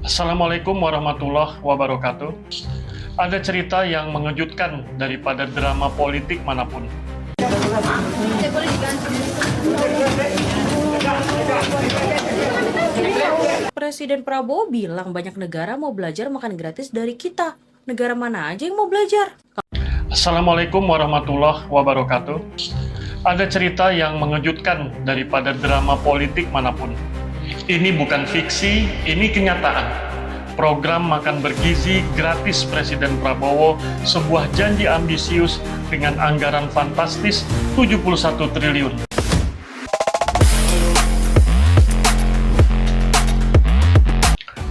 Assalamualaikum warahmatullahi wabarakatuh. Ada cerita yang mengejutkan daripada drama politik manapun. Presiden Prabowo bilang banyak negara mau belajar makan gratis dari kita. Negara mana aja yang mau belajar? Assalamualaikum warahmatullahi wabarakatuh. Ada cerita yang mengejutkan daripada drama politik manapun. Ini bukan fiksi, ini kenyataan. Program makan bergizi gratis Presiden Prabowo, sebuah janji ambisius dengan anggaran fantastis 71 triliun.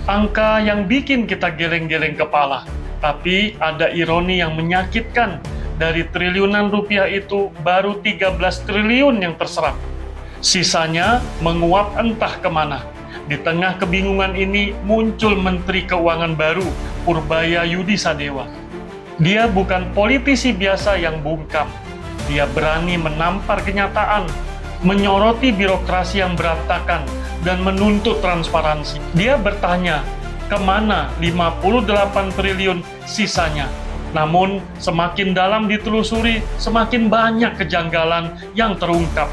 Angka yang bikin kita geleng-geleng kepala, tapi ada ironi yang menyakitkan. Dari triliunan rupiah itu, baru 13 triliun yang terserap. Sisanya menguap entah kemana. Di tengah kebingungan ini, muncul Menteri Keuangan baru, Purbaya Yudi Sadewa. Dia bukan politisi biasa yang bungkam. Dia berani menampar kenyataan, menyoroti birokrasi yang berantakan, dan menuntut transparansi. Dia bertanya, kemana 58 triliun sisanya? Namun, semakin dalam ditelusuri, semakin banyak kejanggalan yang terungkap.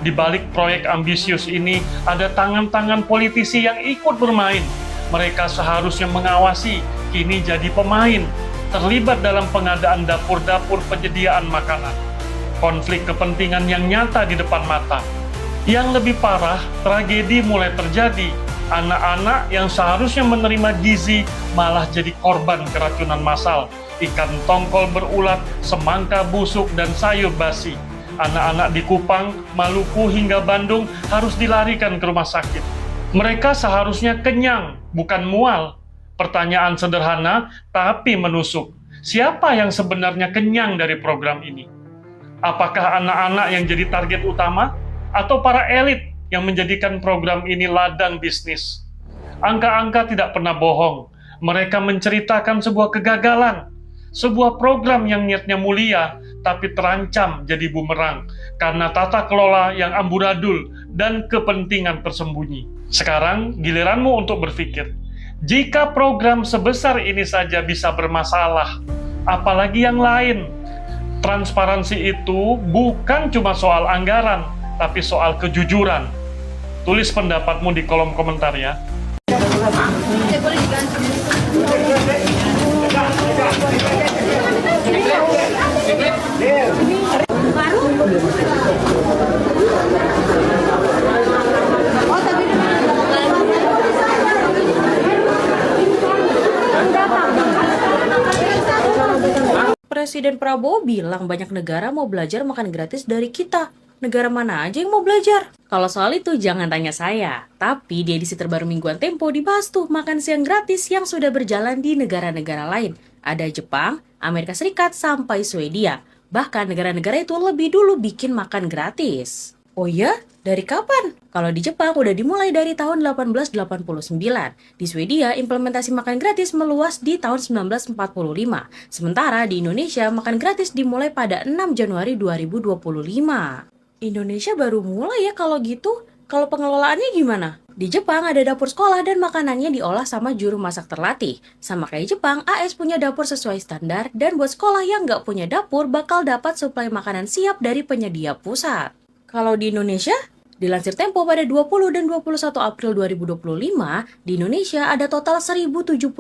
Di balik proyek ambisius ini, ada tangan-tangan politisi yang ikut bermain. Mereka seharusnya mengawasi, kini jadi pemain, terlibat dalam pengadaan dapur-dapur penyediaan makanan. Konflik kepentingan yang nyata di depan mata. Yang lebih parah, tragedi mulai terjadi. Anak-anak yang seharusnya menerima gizi malah jadi korban keracunan massal. Ikan tongkol berulat, semangka busuk, dan sayur basi. Anak-anak di Kupang, Maluku, hingga Bandung harus dilarikan ke rumah sakit. Mereka seharusnya kenyang, bukan mual. Pertanyaan sederhana, tapi menusuk. Siapa yang sebenarnya kenyang dari program ini? Apakah anak-anak yang jadi target utama? Atau para elit yang menjadikan program ini ladang bisnis? Angka-angka tidak pernah bohong. Mereka menceritakan sebuah kegagalan. Sebuah program yang niatnya mulia, tapi terancam jadi bumerang karena tata kelola yang amburadul dan kepentingan tersembunyi. Sekarang giliranmu untuk berpikir, jika program sebesar ini saja bisa bermasalah, apalagi yang lain? Transparansi itu bukan cuma soal anggaran, tapi soal kejujuran. Tulis pendapatmu di kolom komentar ya. Presiden Prabowo bilang banyak negara mau belajar makan gratis dari kita. Negara mana aja yang mau belajar? Kalau soal itu jangan tanya saya. Tapi di edisi terbaru mingguan Tempo dibahas tuh makan siang gratis yang sudah berjalan di negara-negara lain. Ada Jepang, Amerika Serikat, sampai Swedia. Bahkan negara-negara itu lebih dulu bikin makan gratis. Oh ya? Dari kapan? Kalau di Jepang udah dimulai dari tahun 1889. Di Swedia, implementasi makan gratis meluas di tahun 1945. Sementara di Indonesia, makan gratis dimulai pada 6 Januari 2025. Indonesia baru mulai ya kalau gitu. Kalau pengelolaannya gimana? Di Jepang ada dapur sekolah dan makanannya diolah sama juru masak terlatih. Sama kayak Jepang, AS punya dapur sesuai standar dan buat sekolah yang nggak punya dapur bakal dapat suplai makanan siap dari penyedia pusat. Kalau di Indonesia, dilansir Tempo pada 20 dan 21 April 2025, di Indonesia ada total 1072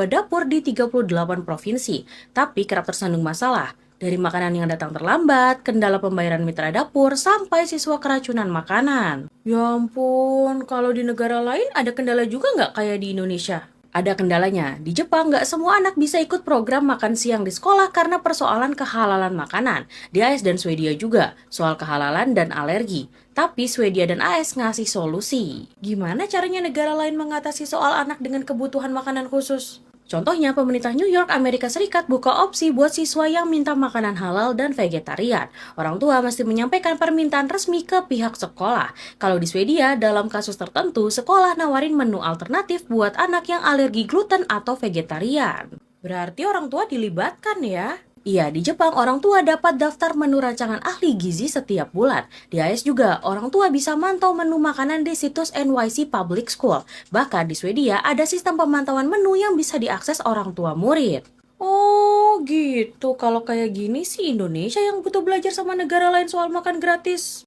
dapur di 38 provinsi, tapi kerap tersandung masalah. Dari makanan yang datang terlambat, kendala pembayaran mitra dapur, sampai siswa keracunan makanan. Ya ampun, kalau di negara lain ada kendala juga nggak kayak di Indonesia? Ada kendalanya. Di Jepang nggak semua anak bisa ikut program makan siang di sekolah karena persoalan kehalalan makanan. Di AS dan Swedia juga, soal kehalalan dan alergi. Tapi Swedia dan AS ngasih solusi. Gimana caranya negara lain mengatasi soal anak dengan kebutuhan makanan khusus? Contohnya, pemerintah New York, Amerika Serikat buka opsi buat siswa yang minta makanan halal dan vegetarian. Orang tua mesti menyampaikan permintaan resmi ke pihak sekolah. Kalau di Swedia, dalam kasus tertentu, sekolah nawarin menu alternatif buat anak yang alergi gluten atau vegetarian. Berarti orang tua dilibatkan ya? Iya, di Jepang orang tua dapat daftar menu rancangan ahli gizi setiap bulan. Di AS juga, orang tua bisa mantau menu makanan di situs NYC Public School. Bahkan di Swedia ada sistem pemantauan menu yang bisa diakses orang tua murid. Oh gitu, kalau kayak gini sih Indonesia yang butuh belajar sama negara lain soal makan gratis.